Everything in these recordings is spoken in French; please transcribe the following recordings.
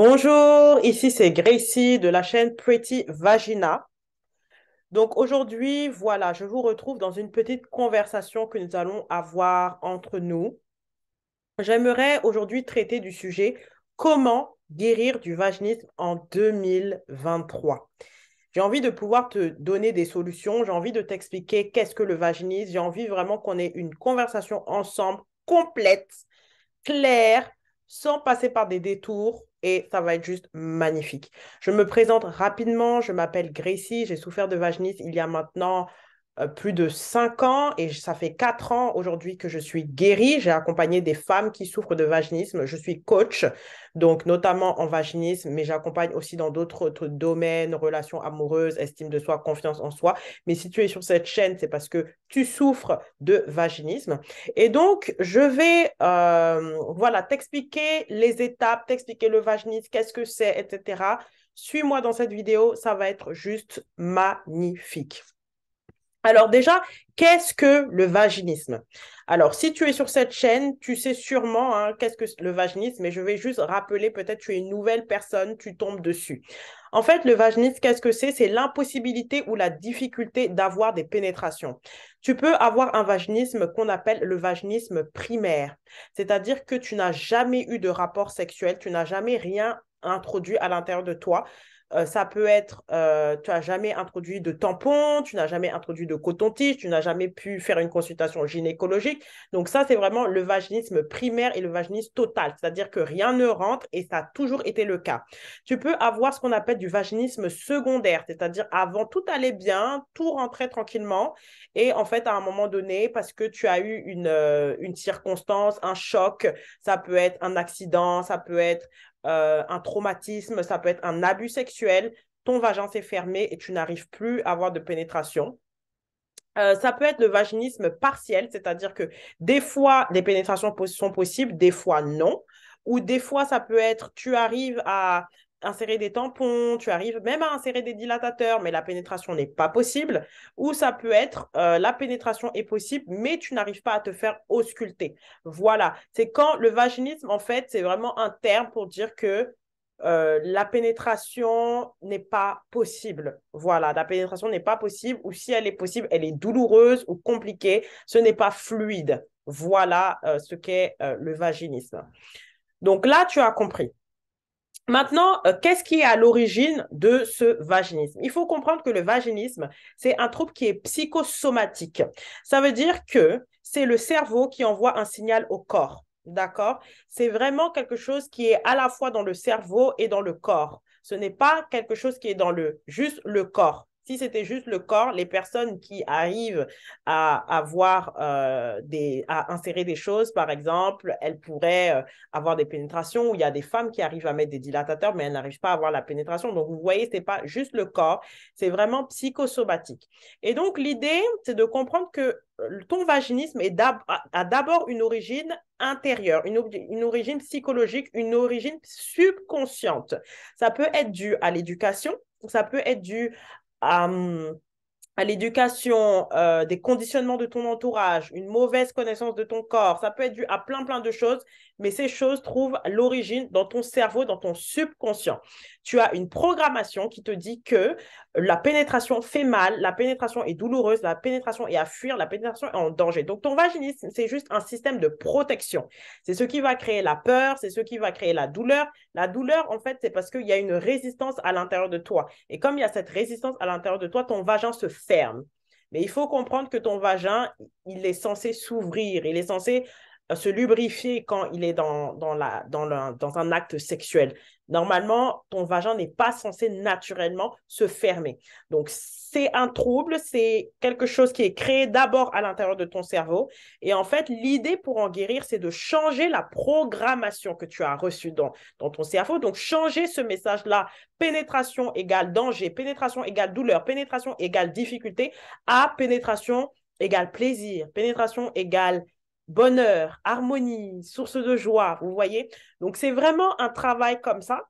Bonjour, ici c'est Gracie de la chaîne Pretty Vagina. Donc aujourd'hui, voilà, je vous retrouve dans une petite conversation que nous allons avoir entre nous. J'aimerais aujourd'hui traiter du sujet comment guérir du vaginisme en 2023. J'ai envie de pouvoir te donner des solutions, j'ai envie de t'expliquer qu'est-ce que le vaginisme, j'ai envie vraiment qu'on ait une conversation ensemble complète, clair, sans passer par des détours, et ça va être juste magnifique. Je me présente rapidement, je m'appelle Gracie, j'ai souffert de vaginisme il y a maintenant plus de 5 ans et ça fait 4 ans aujourd'hui que je suis guérie. J'ai accompagné des femmes qui souffrent de vaginisme. Je suis coach, donc notamment en vaginisme, mais j'accompagne aussi dans d'autres domaines, relations amoureuses, estime de soi, confiance en soi. Mais si tu es sur cette chaîne, c'est parce que tu souffres de vaginisme. Et donc, je vais voilà, t'expliquer les étapes, t'expliquer le vaginisme, qu'est-ce que c'est, etc. Suis-moi dans cette vidéo, ça va être juste magnifique. Alors déjà, qu'est-ce que le vaginisme? Alors, si tu es sur cette chaîne, tu sais sûrement qu'est-ce que le vaginisme, mais je vais juste rappeler, peut-être tu es une nouvelle personne, tu tombes dessus. En fait, le vaginisme, qu'est-ce que c'est? C'est l'impossibilité ou la difficulté d'avoir des pénétrations. Tu peux avoir un vaginisme qu'on appelle le vaginisme primaire, c'est-à-dire que tu n'as jamais eu de rapport sexuel, tu n'as jamais rien introduit à l'intérieur de toi. Ça peut être, tu n'as jamais introduit de tampon, tu n'as jamais introduit de coton-tige, tu n'as jamais pu faire une consultation gynécologique. Donc ça, c'est vraiment le vaginisme primaire et le vaginisme total, c'est-à-dire que rien ne rentre et ça a toujours été le cas. Tu peux avoir ce qu'on appelle du vaginisme secondaire, c'est-à-dire avant, tout allait bien, tout rentrait tranquillement et en fait, à un moment donné, parce que tu as eu une circonstance, un choc, ça peut être un accident, ça peut être un traumatisme, ça peut être un abus sexuel, ton vagin s'est fermé et tu n'arrives plus à avoir de pénétration. Ça peut être le vaginisme partiel, c'est-à-dire que des fois, des pénétrations sont possibles, des fois non. Ou des fois, ça peut être, tu arrives à insérer des tampons, tu arrives même à insérer des dilatateurs, mais la pénétration n'est pas possible. Ou ça peut être, la pénétration est possible, mais tu n'arrives pas à te faire ausculter. Voilà, c'est quand le vaginisme, en fait, c'est vraiment un terme pour dire que la pénétration n'est pas possible. Voilà, la pénétration n'est pas possible ou si elle est possible, elle est douloureuse ou compliquée. Ce n'est pas fluide. Voilà ce qu'est le vaginisme. Donc là, tu as compris. Maintenant, qu'est-ce qui est à l'origine de ce vaginisme? Il faut comprendre que le vaginisme, c'est un trouble qui est psychosomatique. Ça veut dire que c'est le cerveau qui envoie un signal au corps. D'accord? C'est vraiment quelque chose qui est à la fois dans le cerveau et dans le corps. Ce n'est pas quelque chose qui est dans juste le corps. Si c'était juste le corps, les personnes qui arrivent à avoir à insérer des choses, par exemple, elles pourraient avoir des pénétrations où il y a des femmes qui arrivent à mettre des dilatateurs, mais elles n'arrivent pas à avoir la pénétration. Donc, vous voyez, ce n'est pas juste le corps, c'est vraiment psychosomatique. Et donc, l'idée, c'est de comprendre que ton vaginisme a d'abord une origine intérieure, une origine psychologique, une origine subconsciente. Ça peut être dû à l'éducation, ça peut être dû à, à l'éducation, des conditionnements de ton entourage, une mauvaise connaissance de ton corps. Ça peut être dû à plein, plein de choses, mais ces choses trouvent l'origine dans ton cerveau, dans ton subconscient. Tu as une programmation qui te dit que la pénétration fait mal, la pénétration est douloureuse, la pénétration est à fuir, la pénétration est en danger. Donc, ton vaginisme, c'est juste un système de protection. C'est ce qui va créer la peur, c'est ce qui va créer la douleur. La douleur, en fait, c'est parce qu'il y a une résistance à l'intérieur de toi. Et comme il y a cette résistance à l'intérieur de toi, ton vagin se ferme. Mais il faut comprendre que ton vagin, il est censé s'ouvrir, il est censé se lubrifier quand il est dans un acte sexuel. Normalement, ton vagin n'est pas censé naturellement se fermer. Donc, c'est un trouble, c'est quelque chose qui est créé d'abord à l'intérieur de ton cerveau. Et en fait, l'idée pour en guérir, c'est de changer la programmation que tu as reçue dans ton cerveau. Donc, changer ce message-là, pénétration égale danger, pénétration égale douleur, pénétration égale difficulté, à pénétration égale plaisir, pénétration égale bonheur, harmonie, source de joie, vous voyez? Donc, c'est vraiment un travail comme ça.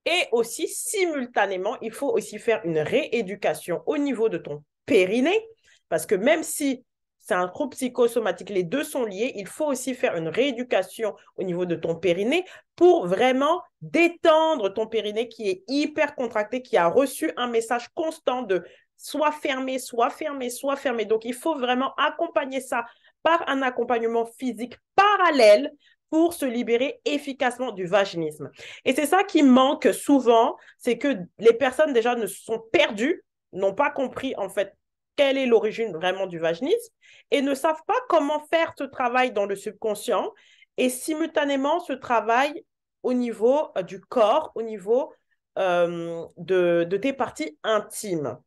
Et aussi, simultanément, il faut aussi faire une rééducation au niveau de ton périnée, parce que même si c'est un trouble psychosomatique. Les deux sont liés. Il faut aussi faire une rééducation au niveau de ton périnée pour vraiment détendre ton périnée qui est hyper contracté, qui a reçu un message constant de soit fermé, soit fermé, soit fermé. Donc, il faut vraiment accompagner ça par un accompagnement physique parallèle pour se libérer efficacement du vaginisme. Et c'est ça qui manque souvent, c'est que les personnes déjà ne sont perdues, n'ont pas compris en fait quelle est l'origine vraiment du vaginisme et ne savent pas comment faire ce travail dans le subconscient et simultanément ce travail au niveau du corps, au niveau de tes parties intimes.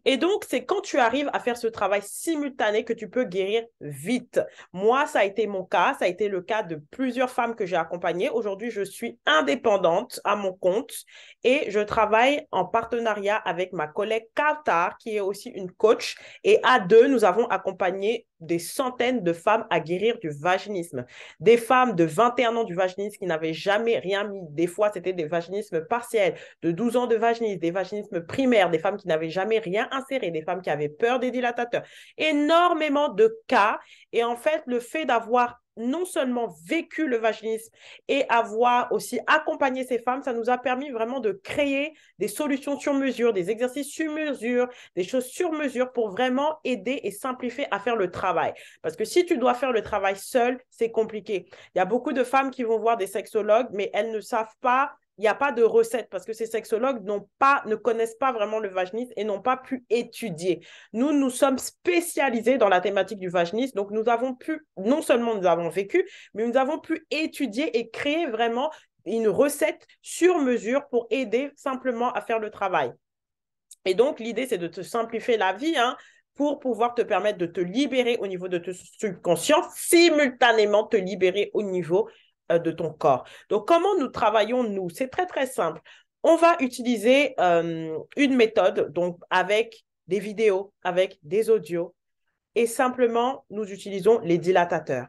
Et donc, c'est quand tu arrives à faire ce travail simultané que tu peux guérir vite. Moi, ça a été mon cas, ça a été le cas de plusieurs femmes que j'ai accompagnées. Aujourd'hui, je suis indépendante à mon compte et je travaille en partenariat avec ma collègue Kautar, qui est aussi une coach. Et à deux, nous avons accompagné des centaines de femmes à guérir du vaginisme. Des femmes de 21 ans du vaginisme qui n'avaient jamais rien mis. Des fois, c'était des vaginismes partiels, de 12 ans de vaginisme, des vaginismes primaires, des femmes qui n'avaient jamais rien inséré, des femmes qui avaient peur des dilatateurs. Énormément de cas. Et en fait, le fait d'avoir non seulement vécu le vaginisme et avoir aussi accompagné ces femmes, ça nous a permis vraiment de créer des solutions sur mesure, des exercices sur mesure, des choses sur mesure pour vraiment aider et simplifier à faire le travail. Parce que si tu dois faire le travail seul, c'est compliqué. Il y a beaucoup de femmes qui vont voir des sexologues, mais elles ne savent pas, il n'y a pas de recette parce que ces sexologues ne connaissent pas vraiment le vaginisme et n'ont pas pu étudier. Nous, nous sommes spécialisés dans la thématique du vaginisme, donc nous avons pu, non seulement nous avons vécu, mais nous avons pu étudier et créer vraiment une recette sur mesure pour aider simplement à faire le travail. Et donc, l'idée, c'est de te simplifier la vie, pour pouvoir te permettre de te libérer au niveau de ton subconscient, simultanément te libérer au niveau de ton corps. Donc, comment nous travaillons, nous? C'est très, très simple. On va utiliser une méthode, donc avec des vidéos, avec des audios, et simplement, nous utilisons les dilatateurs.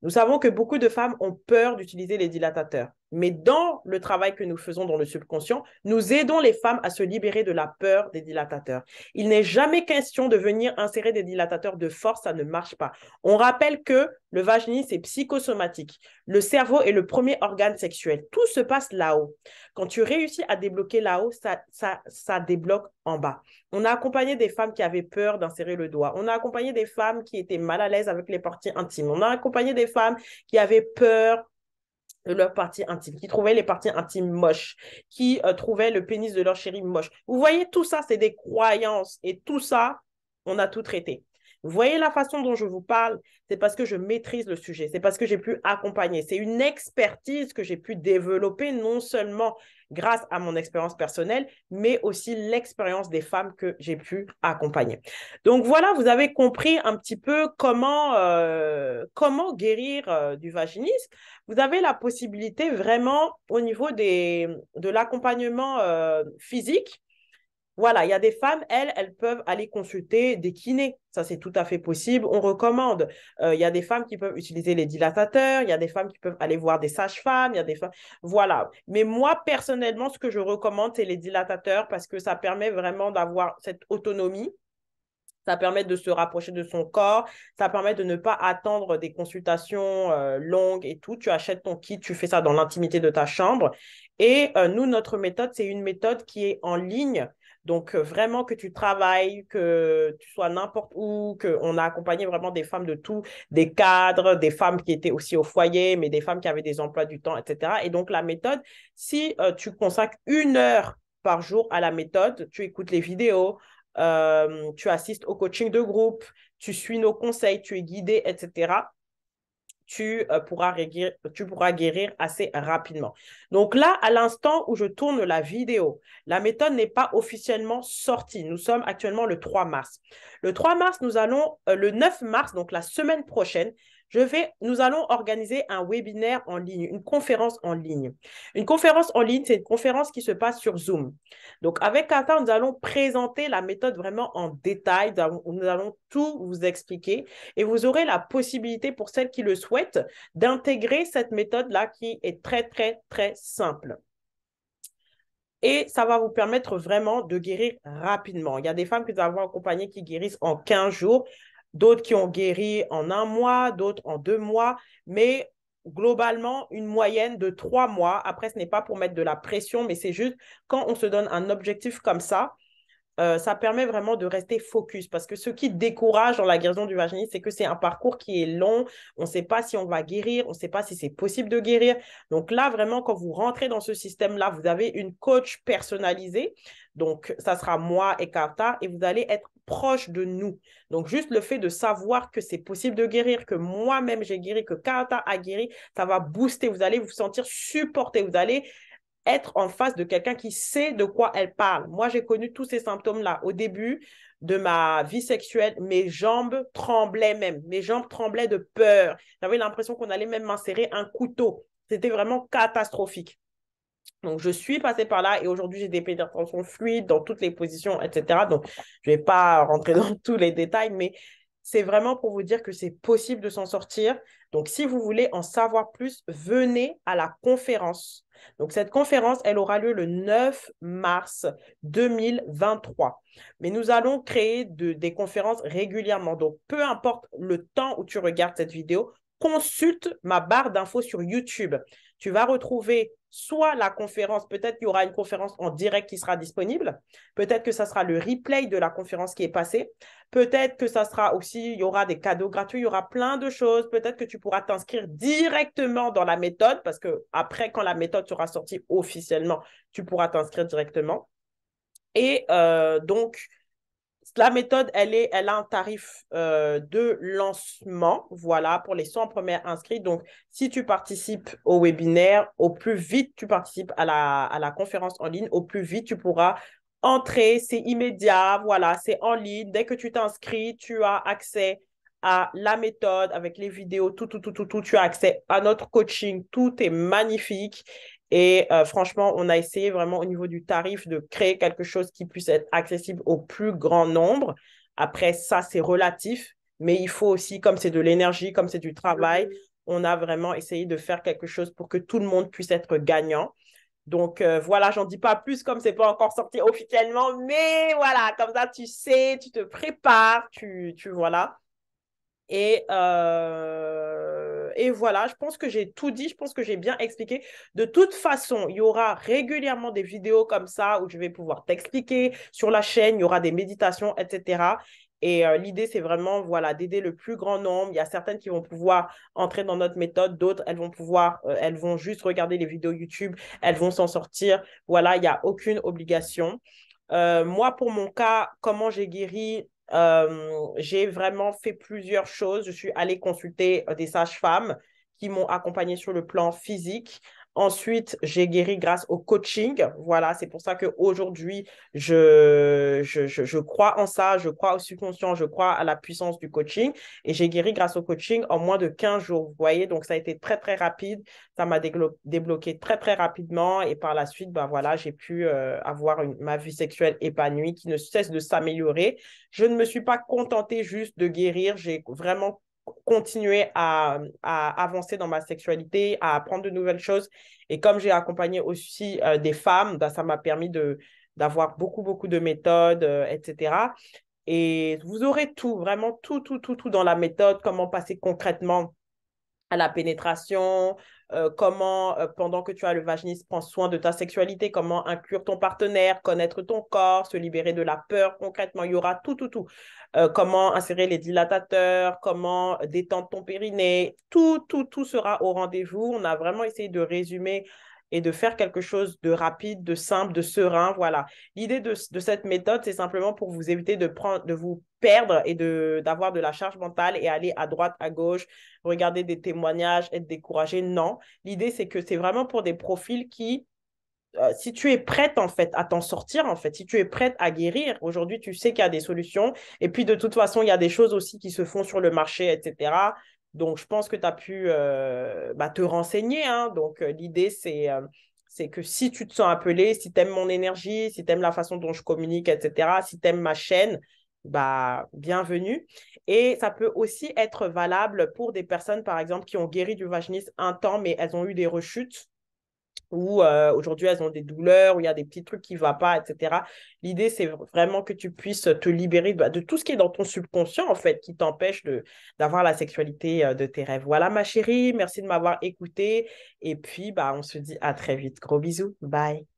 Nous savons que beaucoup de femmes ont peur d'utiliser les dilatateurs. Mais dans le travail que nous faisons dans le subconscient, nous aidons les femmes à se libérer de la peur des dilatateurs. Il n'est jamais question de venir insérer des dilatateurs de force, ça ne marche pas. On rappelle que le vaginisme est psychosomatique. Le cerveau est le premier organe sexuel. Tout se passe là-haut. Quand tu réussis à débloquer là-haut, ça débloque en bas. On a accompagné des femmes qui avaient peur d'insérer le doigt. On a accompagné des femmes qui étaient mal à l'aise avec les parties intimes. On a accompagné des femmes qui avaient peur de leurs parties intimes, qui trouvaient les parties intimes moches, qui trouvaient le pénis de leur chéri moche. Vous voyez, tout ça, c'est des croyances. Et tout ça, on a tout traité. Vous voyez la façon dont je vous parle, c'est parce que je maîtrise le sujet, c'est parce que j'ai pu accompagner. C'est une expertise que j'ai pu développer non seulement grâce à mon expérience personnelle, mais aussi l'expérience des femmes que j'ai pu accompagner. Donc voilà, vous avez compris un petit peu comment guérir du vaginisme. Vous avez la possibilité vraiment au niveau de l'accompagnement physique. Voilà, il y a des femmes, elles peuvent aller consulter des kinés. Ça, c'est tout à fait possible. On recommande. Il y a des femmes qui peuvent utiliser les dilatateurs. Il y a des femmes qui peuvent aller voir des sages-femmes. Il y a des femmes. Voilà. Mais moi, personnellement, ce que je recommande, c'est les dilatateurs parce que ça permet vraiment d'avoir cette autonomie. Ça permet de se rapprocher de son corps. Ça permet de ne pas attendre des consultations longues et tout. Tu achètes ton kit, tu fais ça dans l'intimité de ta chambre. Et nous, notre méthode, c'est une méthode qui est en ligne. Donc, vraiment que tu travailles, que tu sois n'importe où, qu'on a accompagné vraiment des femmes de tout, des cadres, des femmes qui étaient aussi au foyer, mais des femmes qui avaient des emplois du temps, etc. Et donc, la méthode, si tu consacres 1 heure par jour à la méthode, tu écoutes les vidéos, tu assistes au coaching de groupe, tu suis nos conseils, tu es guidé, etc., tu pourras guérir assez rapidement. Donc là, à l'instant où je tourne la vidéo, la méthode n'est pas officiellement sortie. Nous sommes actuellement le 3 mars. Le 3 mars, nous allons, le 9 mars, donc la semaine prochaine, nous allons organiser un webinaire en ligne, une conférence en ligne. Une conférence en ligne, c'est une conférence qui se passe sur Zoom. Donc, avec Kata, nous allons présenter la méthode vraiment en détail. Nous allons tout vous expliquer et vous aurez la possibilité, pour celles qui le souhaitent, d'intégrer cette méthode-là qui est très, très, très simple. Et ça va vous permettre vraiment de guérir rapidement. Il y a des femmes que nous avons accompagnées qui guérissent en 15 jours. d'autres qui ont guéri en 1 mois, d'autres en 2 mois, mais globalement, une moyenne de 3 mois. Après, ce n'est pas pour mettre de la pression, mais c'est juste quand on se donne un objectif comme ça permet vraiment de rester focus parce que ce qui décourage dans la guérison du vaginisme, c'est que c'est un parcours qui est long. On ne sait pas si on va guérir, on ne sait pas si c'est possible de guérir. Donc là, vraiment, quand vous rentrez dans ce système-là, vous avez une coach personnalisée. Donc, ça sera moi et Kata et vous allez être proche de nous. Donc, juste le fait de savoir que c'est possible de guérir, que moi-même j'ai guéri, que Kata a guéri, ça va booster. Vous allez vous sentir supporté. Vous allez être en face de quelqu'un qui sait de quoi elle parle. Moi, j'ai connu tous ces symptômes-là. Au début de ma vie sexuelle, mes jambes tremblaient même. Mes jambes tremblaient de peur. J'avais l'impression qu'on allait même m'insérer un couteau. C'était vraiment catastrophique. Donc, je suis passée par là et aujourd'hui, j'ai des pénétrations fluides dans toutes les positions, etc. Donc, je ne vais pas rentrer dans tous les détails, mais c'est vraiment pour vous dire que c'est possible de s'en sortir. Donc, si vous voulez en savoir plus, venez à la conférence. Donc, cette conférence, elle aura lieu le 9 mars 2023. Mais nous allons créer des conférences régulièrement. Donc, peu importe le temps où tu regardes cette vidéo, consulte ma barre d'infos sur YouTube. Tu vas retrouver soit la conférence, peut-être qu'il y aura une conférence en direct qui sera disponible, peut-être que ça sera le replay de la conférence qui est passée, peut-être que ça sera aussi, il y aura des cadeaux gratuits, il y aura plein de choses, peut-être que tu pourras t'inscrire directement dans la méthode, parce que après, quand la méthode sera sortie officiellement, tu pourras t'inscrire directement. Et donc, la méthode, elle a un tarif de lancement, voilà, pour les 100 premières inscrits. Donc, si tu participes au webinaire, au plus vite tu participes à la conférence en ligne, au plus vite tu pourras entrer. C'est immédiat, voilà, c'est en ligne. Dès que tu t'inscris, tu as accès à la méthode avec les vidéos, tout. Tu as accès à notre coaching. Tout est magnifique. Et franchement, on a essayé vraiment au niveau du tarif de créer quelque chose qui puisse être accessible au plus grand nombre. Après, ça, c'est relatif, mais il faut aussi, comme c'est de l'énergie, comme c'est du travail, on a vraiment essayé de faire quelque chose pour que tout le monde puisse être gagnant. Donc voilà, j'en dis pas plus comme c'est pas encore sorti officiellement, mais voilà, comme ça tu sais, tu te prépares, voilà. Et voilà, je pense que j'ai tout dit, je pense que j'ai bien expliqué. De toute façon, il y aura régulièrement des vidéos comme ça où je vais pouvoir t'expliquer sur la chaîne, il y aura des méditations, etc. Et l'idée, c'est vraiment voilà, d'aider le plus grand nombre. Il y a certaines qui vont pouvoir entrer dans notre méthode, d'autres, elles vont juste regarder les vidéos YouTube, elles vont s'en sortir. Voilà, il n'y a aucune obligation. Moi, pour mon cas, comment j'ai guéri, j'ai vraiment fait plusieurs choses. Je suis allée consulter des sages-femmes qui m'ont accompagnée sur le plan physique. Ensuite, j'ai guéri grâce au coaching. Voilà, c'est pour ça qu'aujourd'hui, je crois en ça, je crois au subconscient, je crois à la puissance du coaching. Et j'ai guéri grâce au coaching en moins de 15 jours. Vous voyez, donc ça a été très, très rapide. Ça m'a débloqué très, très rapidement. Et par la suite, bah voilà, j'ai pu avoir ma vie sexuelle épanouie qui ne cesse de s'améliorer. Je ne me suis pas contentée juste de guérir. J'ai vraiment continué à avancer dans ma sexualité, à apprendre de nouvelles choses. Et comme j'ai accompagné aussi des femmes, bah, ça m'a permis d'avoir beaucoup de méthodes, etc. Et vous aurez tout, vraiment tout dans la méthode, comment passer concrètement à la pénétration, comment, pendant que tu as le vaginisme, prendre soin de ta sexualité, comment inclure ton partenaire, connaître ton corps, se libérer de la peur concrètement. Il y aura tout. Comment insérer les dilatateurs, comment détendre ton périnée. Tout sera au rendez-vous. On a vraiment essayé de résumer et de faire quelque chose de rapide, de simple, de serein. Voilà. L'idée de cette méthode, c'est simplement pour vous éviter de vous perdre et d'avoir de la charge mentale et aller à droite, à gauche, regarder des témoignages, être découragé. Non. L'idée, c'est que c'est vraiment pour des profils qui, si tu es prête en fait à t'en sortir, en fait, si tu es prête à guérir, aujourd'hui, tu sais qu'il y a des solutions. Et puis, de toute façon, il y a des choses aussi qui se font sur le marché, etc. Donc, je pense que tu as pu te renseigner. Hein. Donc, l'idée, c'est que si tu te sens appelé, si tu aimes mon énergie, si tu aimes la façon dont je communique, etc., si tu aimes ma chaîne, bah, bienvenue. Et ça peut aussi être valable pour des personnes, par exemple, qui ont guéri du vaginisme un temps, mais elles ont eu des rechutes. ou aujourd'hui elles ont des douleurs, ou il y a des petits trucs qui ne vont pas, etc. L'idée, c'est vraiment que tu puisses te libérer de tout ce qui est dans ton subconscient, en fait, qui t'empêche d'avoir la sexualité de tes rêves. Voilà, ma chérie, merci de m'avoir écouté. Et puis, bah, on se dit à très vite. Gros bisous. Bye.